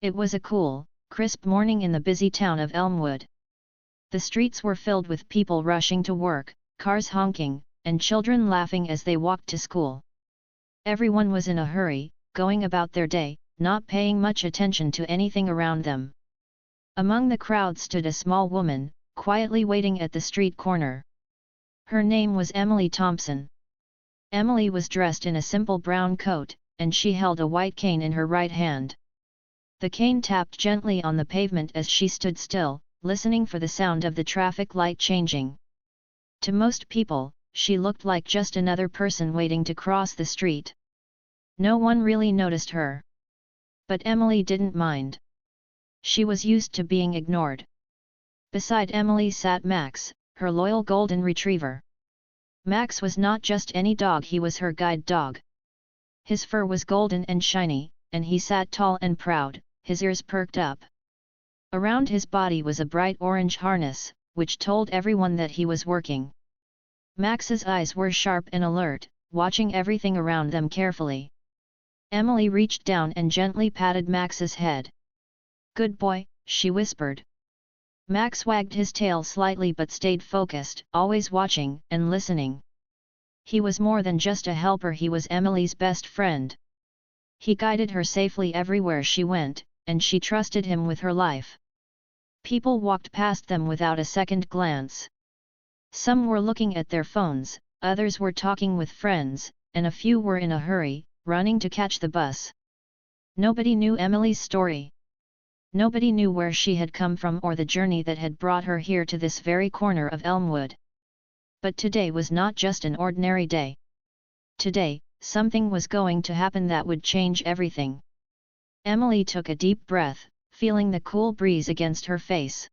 It was a cool, crisp morning in the busy town of Elmwood. The streets were filled with people rushing to work, cars honking, and children laughing as they walked to school. Everyone was in a hurry, going about their day, not paying much attention to anything around them. Among the crowd stood a small woman, quietly waiting at the street corner. Her name was Emily Thompson. Emily was dressed in a simple brown coat, and she held a white cane in her right hand. The cane tapped gently on the pavement as she stood still, listening for the sound of the traffic light changing. To most people, she looked like just another person waiting to cross the street. No one really noticed her. But Emily didn't mind. She was used to being ignored. Beside Emily sat Max, her loyal golden retriever. Max was not just any dog, he was her guide dog. His fur was golden and shiny, and he sat tall and proud, his ears perked up. Around his body was a bright orange harness, which told everyone that he was working. Max's eyes were sharp and alert, watching everything around them carefully. Emily reached down and gently patted Max's head. "Good boy," she whispered. Max wagged his tail slightly but stayed focused, always watching and listening. He was more than just a helper, he was Emily's best friend. He guided her safely everywhere she went, and she trusted him with her life. People walked past them without a second glance. Some were looking at their phones, others were talking with friends, and a few were in a hurry, running to catch the bus. Nobody knew Emily's story. Nobody knew where she had come from or the journey that had brought her here to this very corner of Elmwood. But today was not just an ordinary day. Today, something was going to happen that would change everything. Emily took a deep breath, feeling the cool breeze against her face.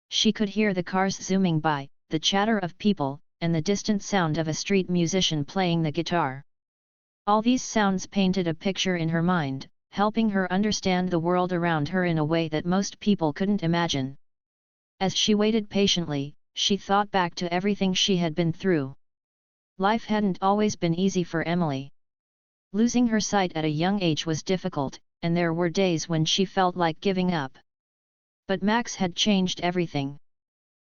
She could hear the cars zooming by, the chatter of people, and the distant sound of a street musician playing the guitar. All these sounds painted a picture in her mind, helping her understand the world around her in a way that most people couldn't imagine. As she waited patiently, she thought back to everything she had been through. Life hadn't always been easy for Emily. Losing her sight at a young age was difficult, and there were days when she felt like giving up. But Max had changed everything.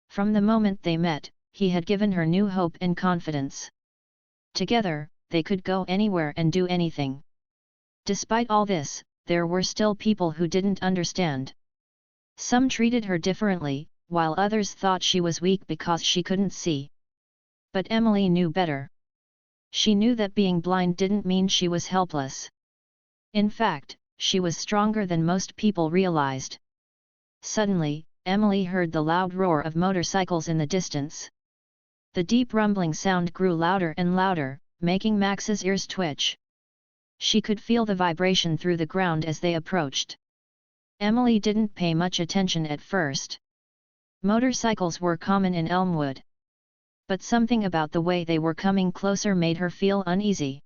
From the moment they met, he had given her new hope and confidence. Together, they could go anywhere and do anything. Despite all this, there were still people who didn't understand. Some treated her differently, while others thought she was weak because she couldn't see. But Emily knew better. She knew that being blind didn't mean she was helpless. In fact, she was stronger than most people realized. Suddenly, Emily heard the loud roar of motorcycles in the distance. The deep rumbling sound grew louder and louder, making Max's ears twitch. She could feel the vibration through the ground as they approached. Emily didn't pay much attention at first. Motorcycles were common in Elmwood. But something about the way they were coming closer made her feel uneasy.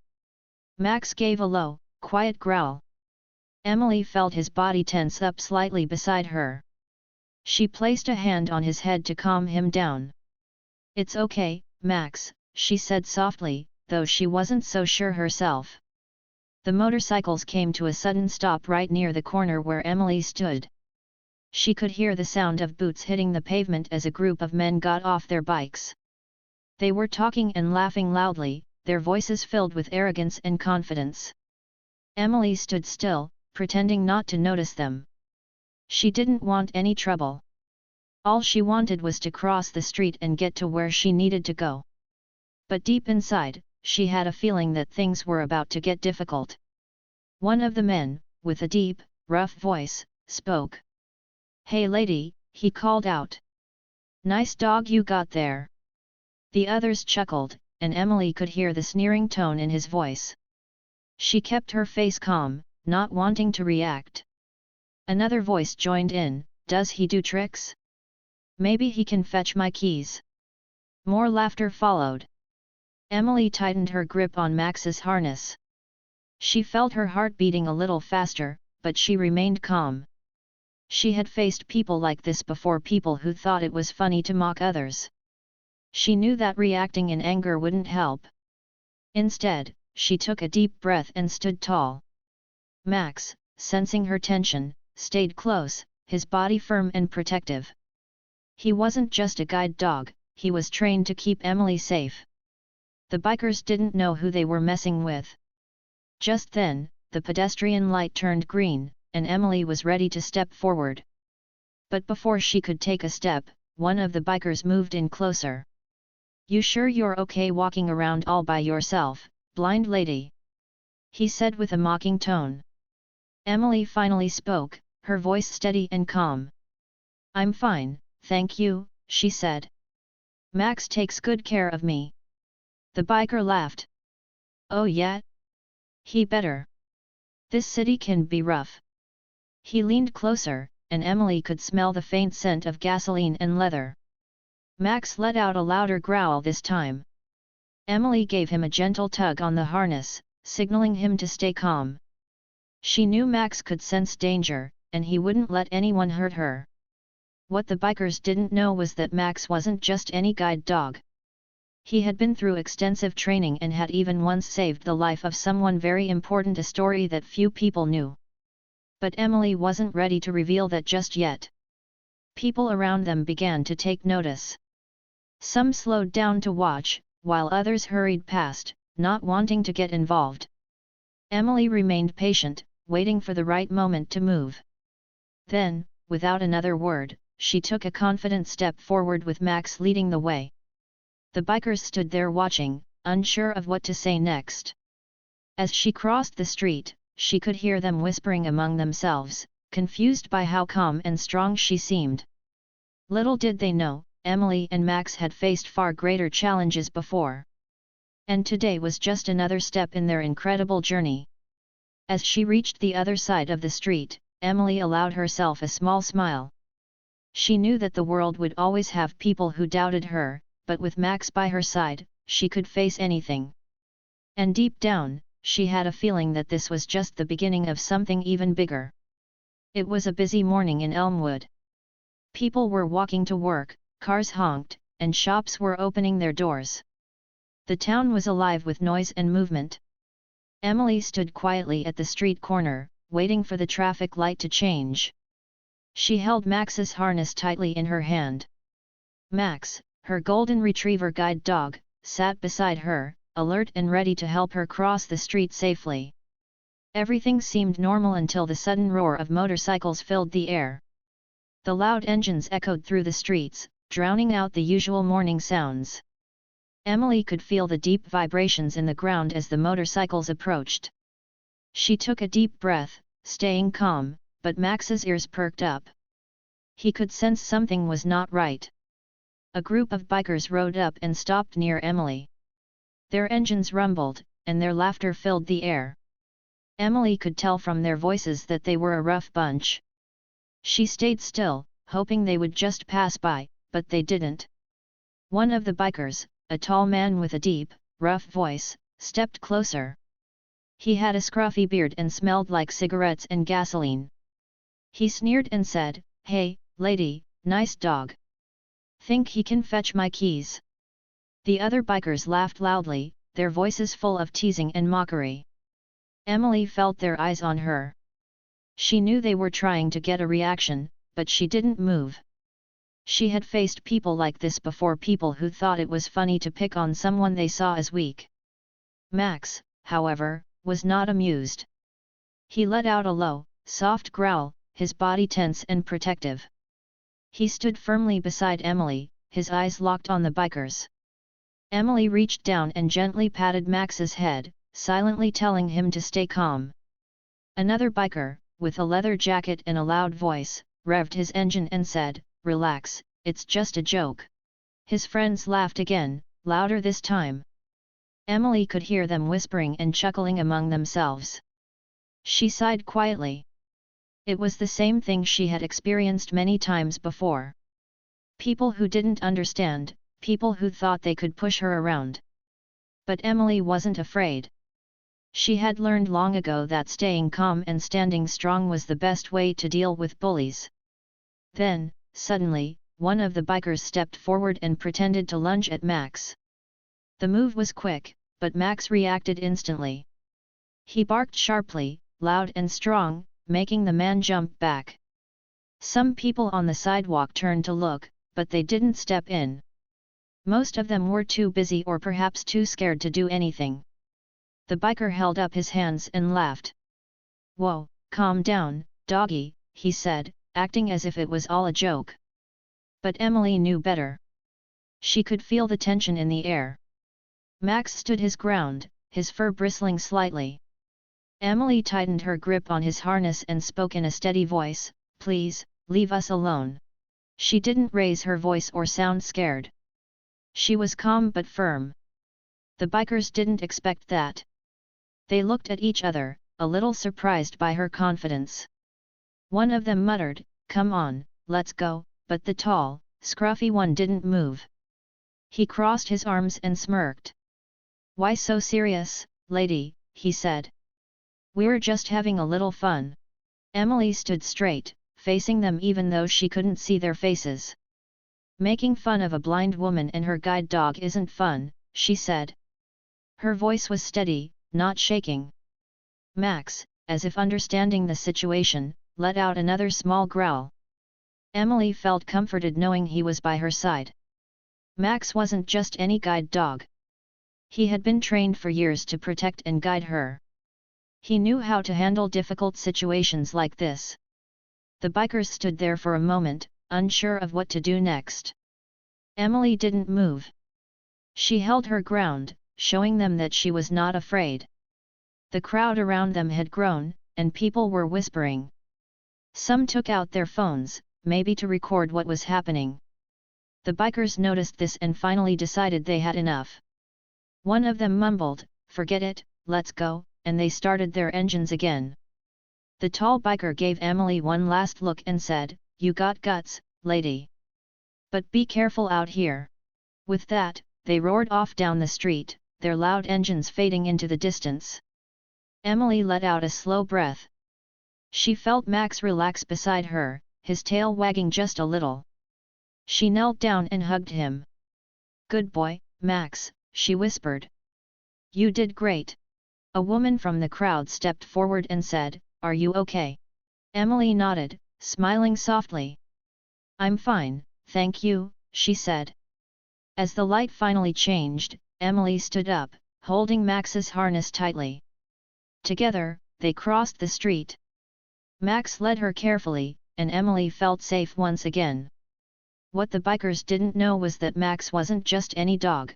Max gave a low, quiet growl. Emily felt his body tense up slightly beside her. She placed a hand on his head to calm him down. "It's okay, Max," she said softly, though she wasn't so sure herself. The motorcycles came to a sudden stop right near the corner where Emily stood. She could hear the sound of boots hitting the pavement as a group of men got off their bikes. They were talking and laughing loudly, their voices filled with arrogance and confidence. Emily stood still, pretending not to notice them. She didn't want any trouble. All she wanted was to cross the street and get to where she needed to go. But deep inside, she had a feeling that things were about to get difficult. One of the men, with a deep, rough voice, spoke. "Hey lady," he called out. "Nice dog you got there." The others chuckled, and Emily could hear the sneering tone in his voice. She kept her face calm, not wanting to react. Another voice joined in, "Does he do tricks? Maybe he can fetch my keys." More laughter followed. Emily tightened her grip on Max's harness. She felt her heart beating a little faster, but she remained calm. She had faced people like this before, people who thought it was funny to mock others. She knew that reacting in anger wouldn't help. Instead, she took a deep breath and stood tall. Max, sensing her tension, stayed close, his body firm and protective. He wasn't just a guide dog, he was trained to keep Emily safe. The bikers didn't know who they were messing with. Just then, the pedestrian light turned green, and Emily was ready to step forward. But before she could take a step, one of the bikers moved in closer. "You sure you're okay walking around all by yourself, blind lady?" he said with a mocking tone. Emily finally spoke, her voice steady and calm. "I'm fine, thank you," she said. "Max takes good care of me." The biker laughed. "Oh yeah? He better. This city can be rough." He leaned closer, and Emily could smell the faint scent of gasoline and leather. Max let out a louder growl this time. Emily gave him a gentle tug on the harness, signaling him to stay calm. She knew Max could sense danger, and he wouldn't let anyone hurt her. What the bikers didn't know was that Max wasn't just any guide dog. He had been through extensive training and had even once saved the life of someone very important, a story that few people knew. But Emily wasn't ready to reveal that just yet. People around them began to take notice. Some slowed down to watch, while others hurried past, not wanting to get involved. Emily remained patient, waiting for the right moment to move. Then, without another word, she took a confident step forward with Max leading the way. The bikers stood there watching, unsure of what to say next. As she crossed the street, she could hear them whispering among themselves, confused by how calm and strong she seemed. Little did they know, Emily and Max had faced far greater challenges before. And today was just another step in their incredible journey. As she reached the other side of the street, Emily allowed herself a small smile. She knew that the world would always have people who doubted her, but with Max by her side, she could face anything. And deep down, she had a feeling that this was just the beginning of something even bigger. It was a busy morning in Elmwood. People were walking to work, cars honked, and shops were opening their doors. The town was alive with noise and movement. Emily stood quietly at the street corner, waiting for the traffic light to change. She held Max's harness tightly in her hand. Max, her golden retriever guide dog, sat beside her, alert and ready to help her cross the street safely. Everything seemed normal until the sudden roar of motorcycles filled the air. The loud engines echoed through the streets, drowning out the usual morning sounds. Emily could feel the deep vibrations in the ground as the motorcycles approached. She took a deep breath, staying calm, but Max's ears perked up. He could sense something was not right. A group of bikers rode up and stopped near Emily. Their engines rumbled, and their laughter filled the air. Emily could tell from their voices that they were a rough bunch. She stayed still, hoping they would just pass by, but they didn't. One of the bikers, a tall man with a deep, rough voice, stepped closer. He had a scruffy beard and smelled like cigarettes and gasoline. He sneered and said, "Hey, lady, nice dog. Think he can fetch my keys?" The other bikers laughed loudly, their voices full of teasing and mockery. Emily felt their eyes on her. She knew they were trying to get a reaction, but she didn't move. She had faced people like this before, people who thought it was funny to pick on someone they saw as weak. Max, however, was not amused. He let out a low, soft growl, his body tense and protective. He stood firmly beside Emily, his eyes locked on the bikers. Emily reached down and gently patted Max's head, silently telling him to stay calm. Another biker, with a leather jacket and a loud voice, revved his engine and said, "Relax, it's just a joke." His friends laughed again, louder this time. Emily could hear them whispering and chuckling among themselves. She sighed quietly. It was the same thing she had experienced many times before. People who didn't understand, people who thought they could push her around. But Emily wasn't afraid. She had learned long ago that staying calm and standing strong was the best way to deal with bullies. Then, suddenly, one of the bikers stepped forward and pretended to lunge at Max. The move was quick, but Max reacted instantly. He barked sharply, loud and strong, making the man jump back. Some people on the sidewalk turned to look, but they didn't step in. Most of them were too busy or perhaps too scared to do anything. The biker held up his hands and laughed. "Whoa, calm down, doggy," he said, acting as if it was all a joke. But Emily knew better. She could feel the tension in the air. Max stood his ground, his fur bristling slightly. Emily tightened her grip on his harness and spoke in a steady voice, "Please, leave us alone." She didn't raise her voice or sound scared. She was calm but firm. The bikers didn't expect that. They looked at each other, a little surprised by her confidence. One of them muttered, "Come on, let's go," but the tall, scruffy one didn't move. He crossed his arms and smirked. "Why so serious, lady?" he said. "We're just having a little fun." Emily stood straight, facing them even though she couldn't see their faces. "Making fun of a blind woman and her guide dog isn't fun," she said. Her voice was steady, not shaking. Max, as if understanding the situation, let out another small growl. Emily felt comforted knowing he was by her side. Max wasn't just any guide dog. He had been trained for years to protect and guide her. He knew how to handle difficult situations like this. The bikers stood there for a moment, unsure of what to do next. Emily didn't move. She held her ground, showing them that she was not afraid. The crowd around them had grown, and people were whispering. Some took out their phones, maybe to record what was happening. The bikers noticed this and finally decided they had enough. One of them mumbled, "Forget it, let's go," and they started their engines again. The tall biker gave Emily one last look and said, "You got guts, lady. But be careful out here." With that, they roared off down the street, their loud engines fading into the distance. Emily let out a slow breath. She felt Max relax beside her, his tail wagging just a little. She knelt down and hugged him. "Good boy, Max," she whispered. "You did great." A woman from the crowd stepped forward and said, "Are you okay?" Emily nodded, smiling softly. "I'm fine, thank you," she said. As the light finally changed, Emily stood up, holding Max's harness tightly. Together, they crossed the street. Max led her carefully, and Emily felt safe once again. What the bikers didn't know was that Max wasn't just any dog.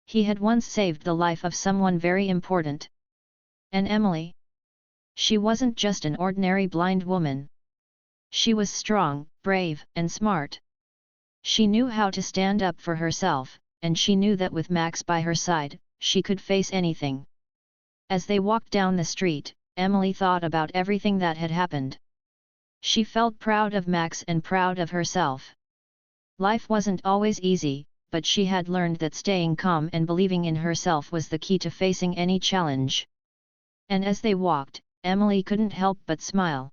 He had once saved the life of someone very important. And Emily? She wasn't just an ordinary blind woman. She was strong, brave, and smart. She knew how to stand up for herself, and she knew that with Max by her side, she could face anything. As they walked down the street, Emily thought about everything that had happened. She felt proud of Max and proud of herself. Life wasn't always easy, but she had learned that staying calm and believing in herself was the key to facing any challenge. And as they walked, Emily couldn't help but smile.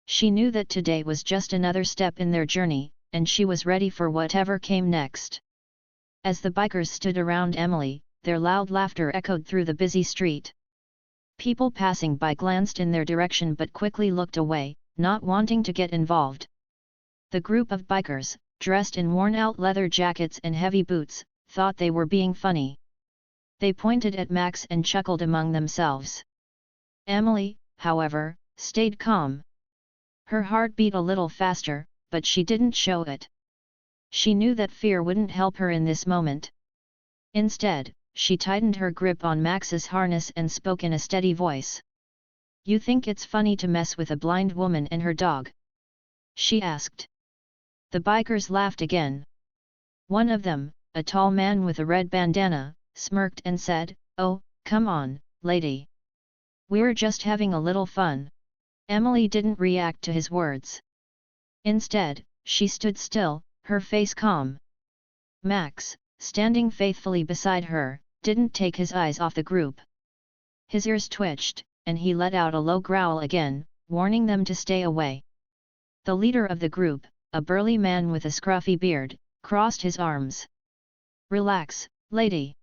She knew that today was just another step in their journey, and she was ready for whatever came next. As the bikers stood around Emily, their loud laughter echoed through the busy street. People passing by glanced in their direction but quickly looked away, not wanting to get involved. The group of bikers, dressed in worn-out leather jackets and heavy boots, thought they were being funny. They pointed at Max and chuckled among themselves. Emily, however, stayed calm. Her heart beat a little faster, but she didn't show it. She knew that fear wouldn't help her in this moment. Instead, she tightened her grip on Max's harness and spoke in a steady voice. "You think it's funny to mess with a blind woman and her dog?" she asked. The bikers laughed again. One of them, a tall man with a red bandana, smirked and said, "Oh, come on, lady. We're just having a little fun." Emily didn't react to his words. Instead, she stood still, her face calm. Max, standing faithfully beside her, didn't take his eyes off the group. His ears twitched, and he let out a low growl again, warning them to stay away. The leader of the group, a burly man with a scruffy beard, crossed his arms. "Relax, lady.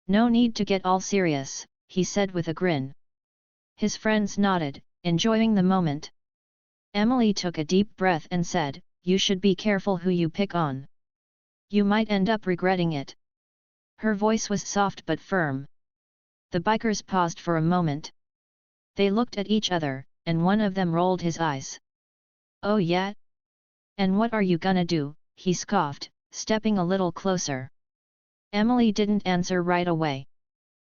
No need to get all serious," he said with a grin. His friends nodded, enjoying the moment. Emily took a deep breath and said, "You should be careful who you pick on. You might end up regretting it." Her voice was soft but firm. The bikers paused for a moment. They looked at each other, and one of them rolled his eyes. "Oh yeah? And what are you gonna do?" he scoffed, stepping a little closer. Emily didn't answer right away.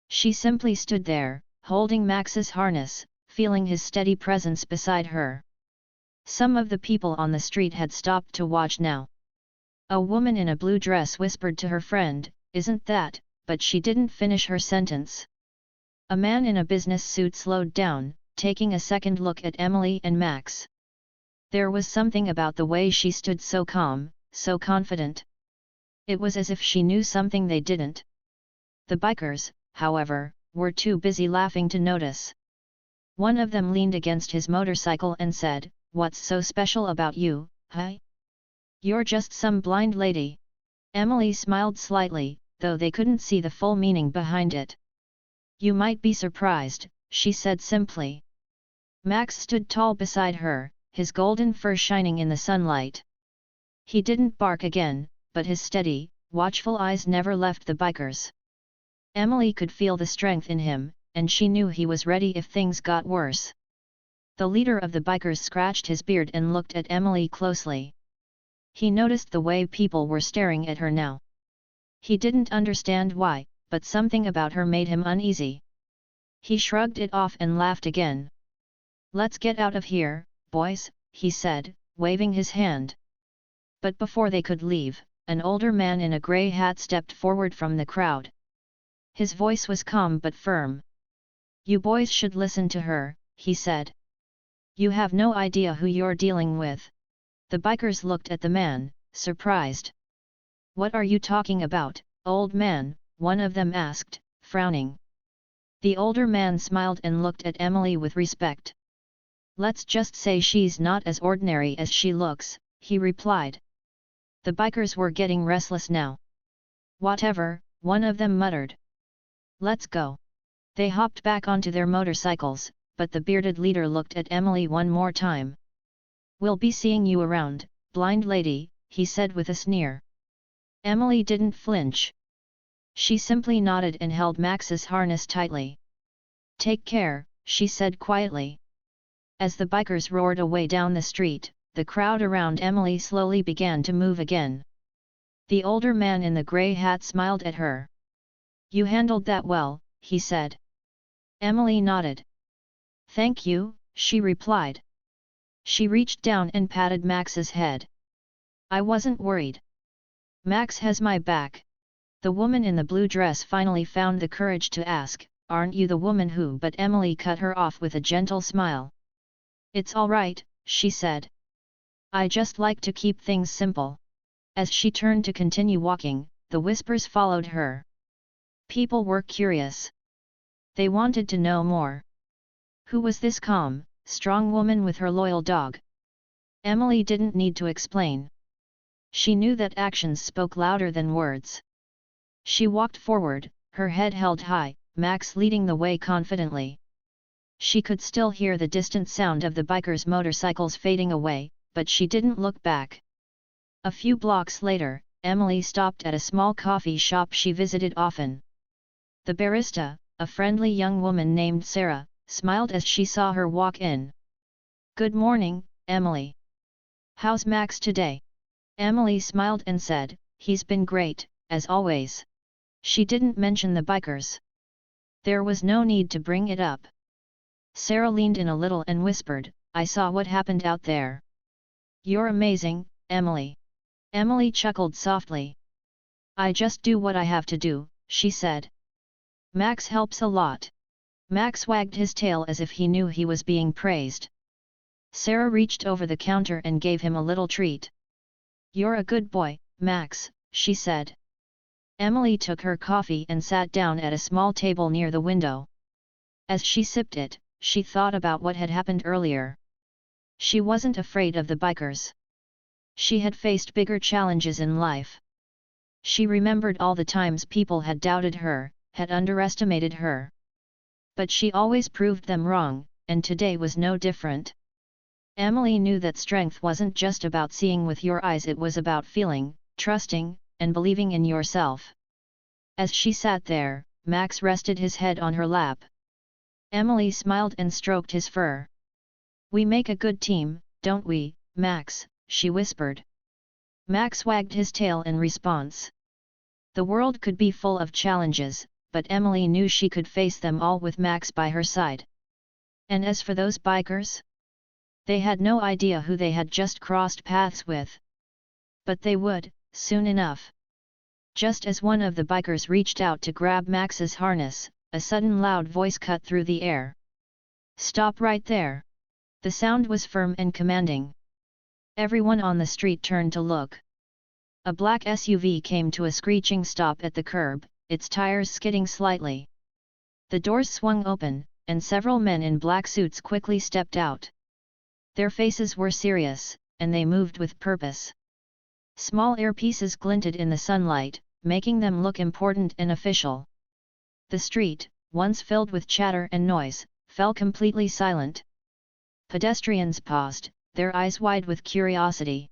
She simply stood there, holding Max's harness, feeling his steady presence beside her. Some of the people on the street had stopped to watch now. A woman in a blue dress whispered to her friend, "Isn't that?" but she didn't finish her sentence. A man in a business suit slowed down, taking a second look at Emily and Max. There was something about the way she stood so calm, so confident. It was as if she knew something they didn't. The bikers, however, were too busy laughing to notice. One of them leaned against his motorcycle and said, "What's so special about you, huh? You're just some blind lady." Emily smiled slightly, though they couldn't see the full meaning behind it. "You might be surprised," she said simply. Max stood tall beside her, his golden fur shining in the sunlight. He didn't bark again, but his steady, watchful eyes never left the bikers. Emily could feel the strength in him, and she knew he was ready if things got worse. The leader of the bikers scratched his beard and looked at Emily closely. He noticed the way people were staring at her now. He didn't understand why, but something about her made him uneasy. He shrugged it off and laughed again. "Let's get out of here, boys," he said, waving his hand. But before they could leave, an older man in a grey hat stepped forward from the crowd. His voice was calm but firm. "You boys should listen to her," he said. "You have no idea who you're dealing with." The bikers looked at the man, surprised. "What are you talking about, old man?" one of them asked, frowning. The older man smiled and looked at Emily with respect. "Let's just say she's not as ordinary as she looks," he replied. The bikers were getting restless now. "Whatever," one of them muttered. "Let's go." They hopped back onto their motorcycles, but the bearded leader looked at Emily one more time. "We'll be seeing you around, blind lady," he said with a sneer. Emily didn't flinch. She simply nodded and held Max's harness tightly. "Take care," she said quietly. As the bikers roared away down the street, the crowd around Emily slowly began to move again. The older man in the grey hat smiled at her. "You handled that well," he said. Emily nodded. "Thank you," she replied. She reached down and patted Max's head. "I wasn't worried. Max has my back." The woman in the blue dress finally found the courage to ask, "Aren't you the woman who?" But Emily cut her off with a gentle smile. "It's all right," she said. "I just like to keep things simple." As she turned to continue walking, the whispers followed her. People were curious. They wanted to know more. Who was this calm, strong woman with her loyal dog? Emily didn't need to explain. She knew that actions spoke louder than words. She walked forward, her head held high, Max leading the way confidently. She could still hear the distant sound of the bikers' motorcycles fading away, but she didn't look back. A few blocks later, Emily stopped at a small coffee shop she visited often. The barista, a friendly young woman named Sarah, smiled as she saw her walk in. "Good morning, Emily. How's Max today?" Emily smiled and said, "He's been great, as always." She didn't mention the bikers. There was no need to bring it up. Sarah leaned in a little and whispered, "I saw what happened out there." "You're amazing, Emily." Emily chuckled softly. "I just do what I have to do," she said. "Max helps a lot." Max wagged his tail as if he knew he was being praised. Sarah reached over the counter and gave him a little treat. "You're a good boy, Max," she said. Emily took her coffee and sat down at a small table near the window. As she sipped it, she thought about what had happened earlier. She wasn't afraid of the bikers. She had faced bigger challenges in life. She remembered all the times people had doubted her, had underestimated her. But she always proved them wrong, and today was no different. Emily knew that strength wasn't just about seeing with your eyes, it was about feeling, trusting, and believing in yourself. As she sat there, Max rested his head on her lap. Emily smiled and stroked his fur. "We make a good team, don't we, Max?" she whispered. Max wagged his tail in response. The world could be full of challenges, but Emily knew she could face them all with Max by her side. And as for those bikers? They had no idea who they had just crossed paths with. But they would, soon enough. Just as one of the bikers reached out to grab Max's harness, a sudden loud voice cut through the air. "Stop right there!" The sound was firm and commanding. Everyone on the street turned to look. A black SUV came to a screeching stop at the curb, its tires skidding slightly. The doors swung open, and several men in black suits quickly stepped out. Their faces were serious, and they moved with purpose. Small earpieces glinted in the sunlight, making them look important and official. The street, once filled with chatter and noise, fell completely silent. Pedestrians paused, their eyes wide with curiosity.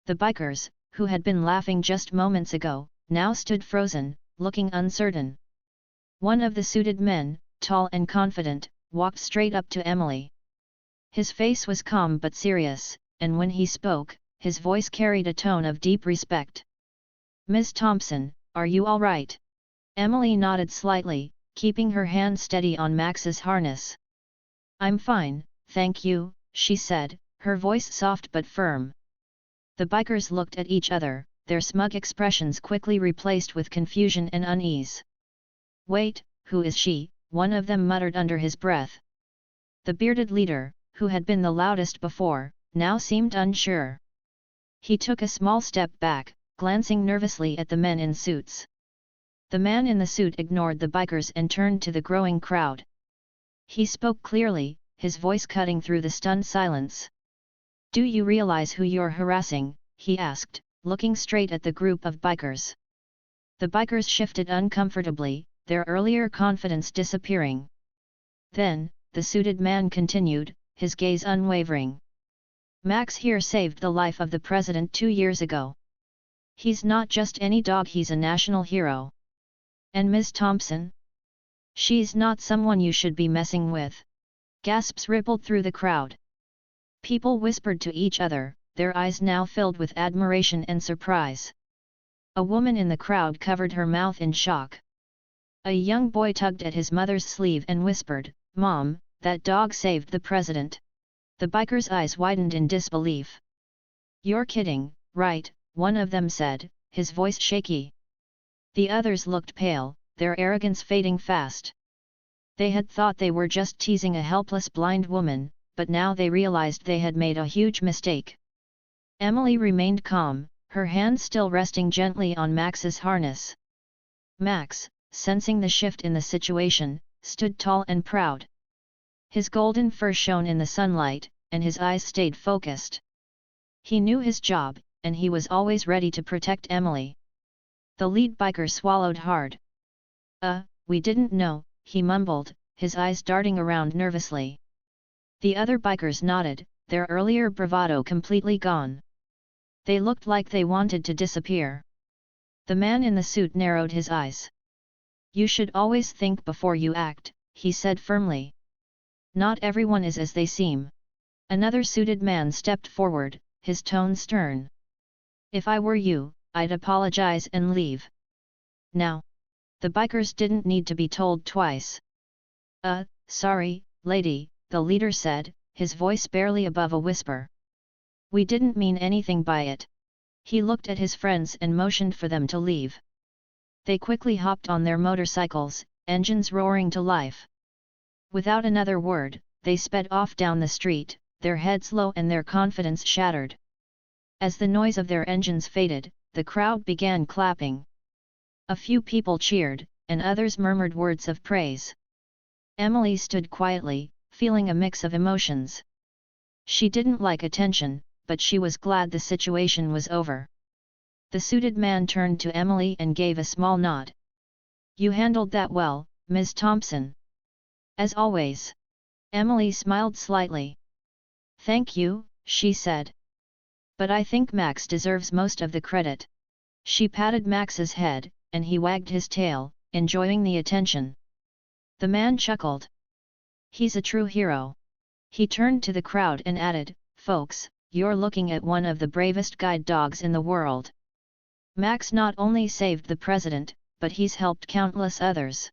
The bikers, who had been laughing just moments ago, now stood frozen, looking uncertain. One of the suited men, tall and confident, walked straight up to Emily. His face was calm but serious, and when he spoke, his voice carried a tone of deep respect. "Miss Thompson, are you all right?" Emily nodded slightly, keeping her hand steady on Max's harness. "I'm fine, thank you," she said, her voice soft but firm. The bikers looked at each other, their smug expressions quickly replaced with confusion and unease. "Wait, who is she?" one of them muttered under his breath. The bearded leader, who had been the loudest before, now seemed unsure. He took a small step back, glancing nervously at the men in suits. The man in the suit ignored the bikers and turned to the growing crowd. He spoke clearly, his voice cutting through the stunned silence. "Do you realize who you're harassing?" he asked, looking straight at the group of bikers. The bikers shifted uncomfortably, their earlier confidence disappearing. Then, the suited man continued, his gaze unwavering. "Max here saved the life of the president 2 years ago. He's not just any dog, he's a national hero. And Ms. Thompson? She's not someone you should be messing with." Gasps rippled through the crowd. People whispered to each other, their eyes now filled with admiration and surprise. A woman in the crowd covered her mouth in shock. A young boy tugged at his mother's sleeve and whispered, "Mom, that dog saved the president." The biker's eyes widened in disbelief. "You're kidding, right?" one of them said, his voice shaky. The others looked pale, their arrogance fading fast. They had thought they were just teasing a helpless blind woman, but now they realized they had made a huge mistake. Emily remained calm, her hand still resting gently on Max's harness. Max, sensing the shift in the situation, stood tall and proud. His golden fur shone in the sunlight, and his eyes stayed focused. He knew his job, and he was always ready to protect Emily. The lead biker swallowed hard. We didn't know," he mumbled, his eyes darting around nervously. The other bikers nodded, their earlier bravado completely gone. They looked like they wanted to disappear. The man in the suit narrowed his eyes. "You should always think before you act," he said firmly. "Not everyone is as they seem." Another suited man stepped forward, his tone stern. "If I were you, I'd apologize and leave. Now." The bikers didn't need to be told twice. Sorry, lady," the leader said, his voice barely above a whisper. "We didn't mean anything by it." He looked at his friends and motioned for them to leave. They quickly hopped on their motorcycles, engines roaring to life. Without another word, they sped off down the street, their heads low and their confidence shattered. As the noise of their engines faded, the crowd began clapping. A few people cheered, and others murmured words of praise. Emily stood quietly, feeling a mix of emotions. She didn't like attention, but she was glad the situation was over. The suited man turned to Emily and gave a small nod. "You handled that well, Ms. Thompson." "As always." Emily smiled slightly. "Thank you," she said. "But I think Max deserves most of the credit." She patted Max's head, and he wagged his tail, enjoying the attention. The man chuckled. "He's a true hero." He turned to the crowd and added, "Folks, you're looking at one of the bravest guide dogs in the world. Max not only saved the president, but he's helped countless others.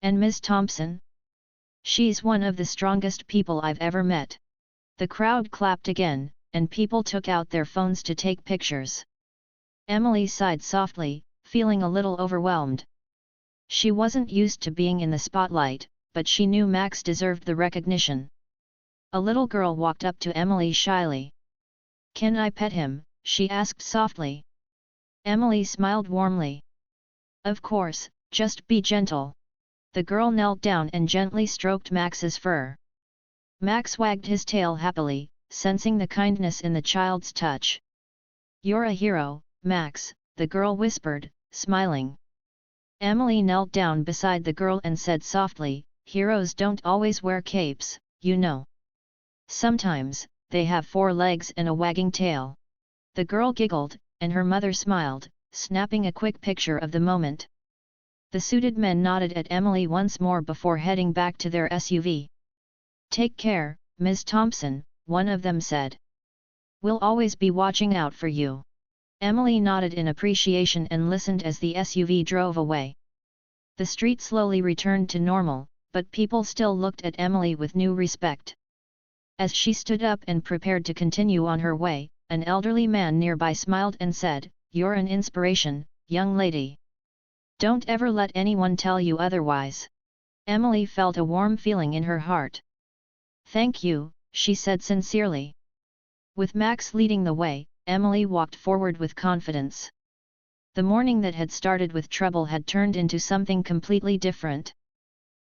And Ms. Thompson? She's one of the strongest people I've ever met." The crowd clapped again, and people took out their phones to take pictures. Emily sighed softly, feeling a little overwhelmed. She wasn't used to being in the spotlight, but she knew Max deserved the recognition. A little girl walked up to Emily shyly. "Can I pet him?" she asked softly. Emily smiled warmly. "Of course, just be gentle." The girl knelt down and gently stroked Max's fur. Max wagged his tail happily, sensing the kindness in the child's touch. "You're a hero, Max," the girl whispered, smiling. Emily knelt down beside the girl and said softly, "Heroes don't always wear capes, you know. Sometimes, they have 4 legs and a wagging tail." The girl giggled, and her mother smiled, snapping a quick picture of the moment. The suited men nodded at Emily once more before heading back to their SUV. "Take care, Ms. Thompson," one of them said. "We'll always be watching out for you." Emily nodded in appreciation and listened as the SUV drove away. The street slowly returned to normal, but people still looked at Emily with new respect. As she stood up and prepared to continue on her way, an elderly man nearby smiled and said, "You're an inspiration, young lady. Don't ever let anyone tell you otherwise." Emily felt a warm feeling in her heart. "Thank you," she said sincerely. With Max leading the way, Emily walked forward with confidence. The morning that had started with trouble had turned into something completely different.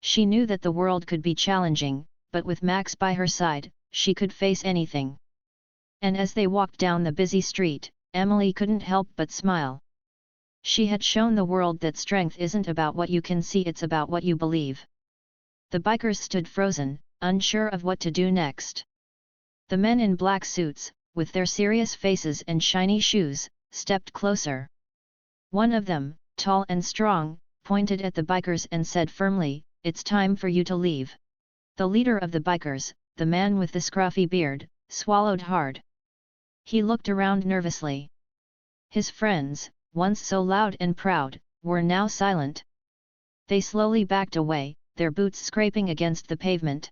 She knew that the world could be challenging, but with Max by her side, she could face anything. And as they walked down the busy street, Emily couldn't help but smile. She had shown the world that strength isn't about what you can see, it's about what you believe. The bikers stood frozen, unsure of what to do next. The men in black suits, with their serious faces and shiny shoes, stepped closer. One of them, tall and strong, pointed at the bikers and said firmly, "It's time for you to leave." The leader of the bikers, the man with the scruffy beard, swallowed hard. He looked around nervously. His friends, once so loud and proud, were now silent. They slowly backed away, their boots scraping against the pavement.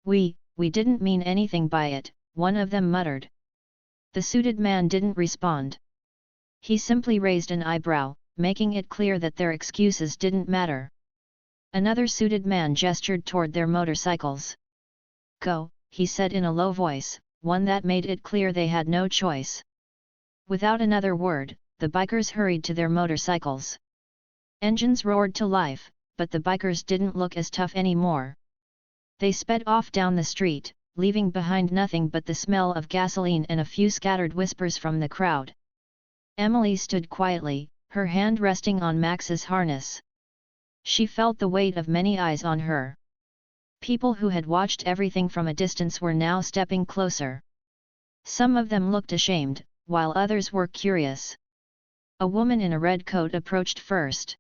We didn't mean anything by it," one of them muttered. The suited man didn't respond. He simply raised an eyebrow, making it clear that their excuses didn't matter. Another suited man gestured toward their motorcycles. "Go," he said in a low voice, one that made it clear they had no choice. Without another word, the bikers hurried to their motorcycles. Engines roared to life, but the bikers didn't look as tough anymore. They sped off down the street, leaving behind nothing but the smell of gasoline and a few scattered whispers from the crowd. Emily stood quietly, her hand resting on Max's harness. She felt the weight of many eyes on her. People who had watched everything from a distance were now stepping closer. Some of them looked ashamed, while others were curious. A woman in a red coat approached first.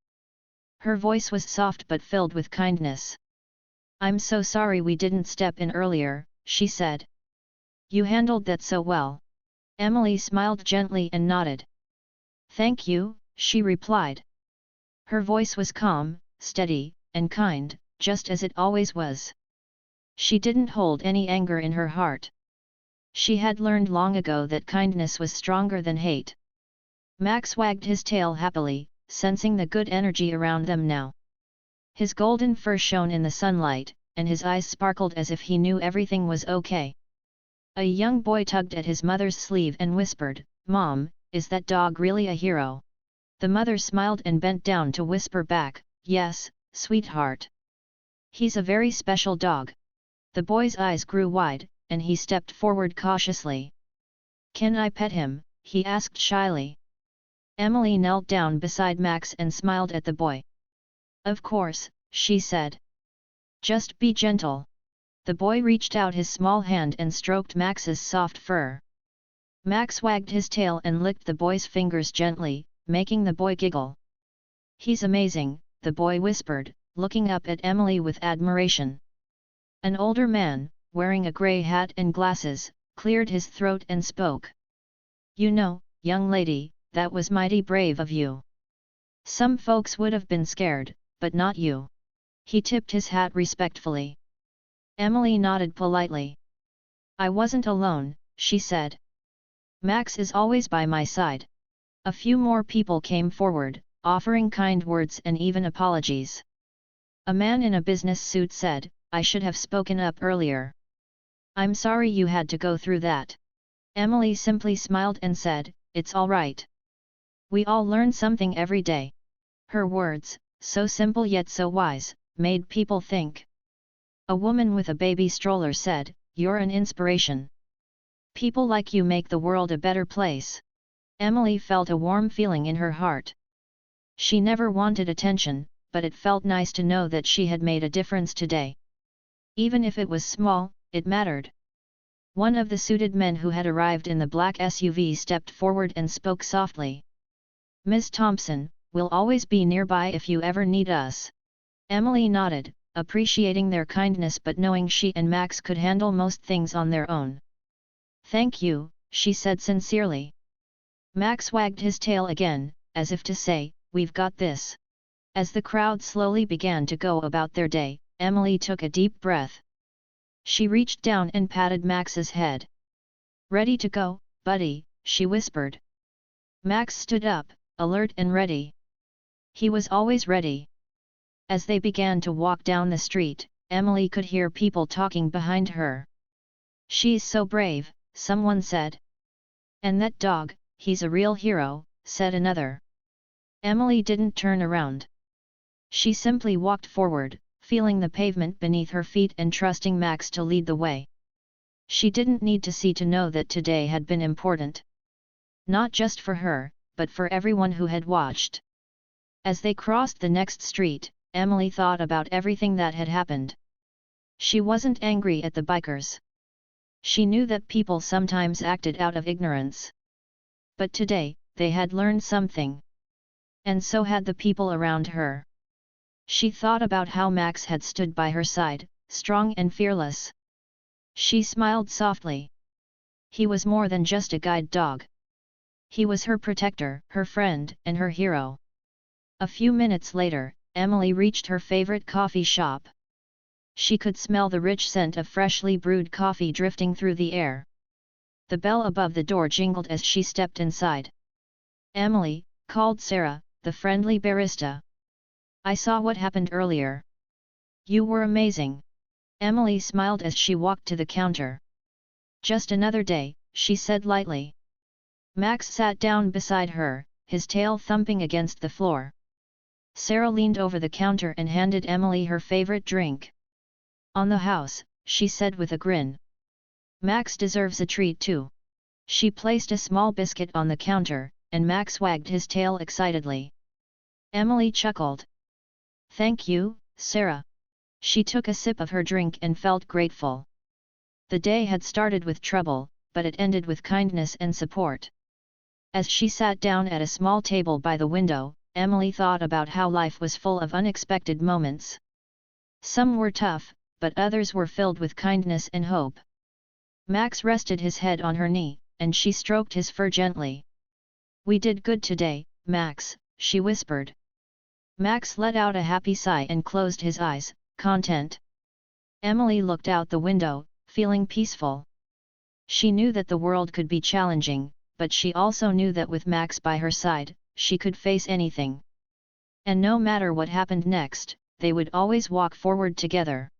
Her voice was soft but filled with kindness. "I'm so sorry we didn't step in earlier," she said. "You handled that so well." Emily smiled gently and nodded. "Thank you," she replied. Her voice was calm, steady, and kind, just as it always was. She didn't hold any anger in her heart. She had learned long ago that kindness was stronger than hate. Max wagged his tail happily, sensing the good energy around them now. His golden fur shone in the sunlight, and his eyes sparkled as if he knew everything was okay. A young boy tugged at his mother's sleeve and whispered, "Mom, is that dog really a hero?" The mother smiled and bent down to whisper back, "Yes, sweetheart. He's a very special dog." The boy's eyes grew wide, and he stepped forward cautiously. "Can I pet him?" he asked shyly. Emily knelt down beside Max and smiled at the boy. "Of course," she said. "Just be gentle." The boy reached out his small hand and stroked Max's soft fur. Max wagged his tail and licked the boy's fingers gently, making the boy giggle. "He's amazing," the boy whispered, looking up at Emily with admiration. An older man, wearing a grey hat and glasses, cleared his throat and spoke. "You know, young lady, that was mighty brave of you. Some folks would have been scared, but not you." He tipped his hat respectfully. Emily nodded politely. "I wasn't alone," she said. "Max is always by my side." A few more people came forward, offering kind words and even apologies. A man in a business suit said, "I should have spoken up earlier. I'm sorry you had to go through that." Emily simply smiled and said, "It's all right. We all learn something every day." Her words, so simple yet so wise, made people think. A woman with a baby stroller said, "You're an inspiration. People like you make the world a better place." Emily felt a warm feeling in her heart. She never wanted attention, but it felt nice to know that she had made a difference today. Even if it was small, it mattered. One of the suited men who had arrived in the black SUV stepped forward and spoke softly. "Ms. Thompson, we'll always be nearby if you ever need us." Emily nodded, appreciating their kindness but knowing she and Max could handle most things on their own. "Thank you," she said sincerely. Max wagged his tail again, as if to say, "We've got this." As the crowd slowly began to go about their day, Emily took a deep breath. She reached down and patted Max's head. "Ready to go, buddy," she whispered. Max stood up, alert and ready. He was always ready. As they began to walk down the street, Emily could hear people talking behind her. "She's so brave," someone said. "And that dog, he's a real hero," said another. Emily didn't turn around. She simply walked forward, feeling the pavement beneath her feet and trusting Max to lead the way. She didn't need to see to know that today had been important. Not just for her, but for everyone who had watched. As they crossed the next street, Emily thought about everything that had happened. She wasn't angry at the bikers. She knew that people sometimes acted out of ignorance. But today, they had learned something. And so had the people around her. She thought about how Max had stood by her side, strong and fearless. She smiled softly. He was more than just a guide dog. He was her protector, her friend, and her hero. A few minutes later, Emily reached her favorite coffee shop. She could smell the rich scent of freshly brewed coffee drifting through the air. The bell above the door jingled as she stepped inside. "Emily," called Sarah, the friendly barista. "I saw what happened earlier. You were amazing." Emily smiled as she walked to the counter. "Just another day," she said lightly. Max sat down beside her, his tail thumping against the floor. Sarah leaned over the counter and handed Emily her favorite drink. "On the house," she said with a grin. "Max deserves a treat too." She placed a small biscuit on the counter, and Max wagged his tail excitedly. Emily chuckled. "Thank you, Sarah." She took a sip of her drink and felt grateful. The day had started with trouble, but it ended with kindness and support. As she sat down at a small table by the window, Emily thought about how life was full of unexpected moments. Some were tough, but others were filled with kindness and hope. Max rested his head on her knee, and she stroked his fur gently. "We did good today, Max," she whispered. Max let out a happy sigh and closed his eyes, content. Emily looked out the window, feeling peaceful. She knew that the world could be challenging, but she also knew that with Max by her side, she could face anything. And no matter what happened next, they would always walk forward together.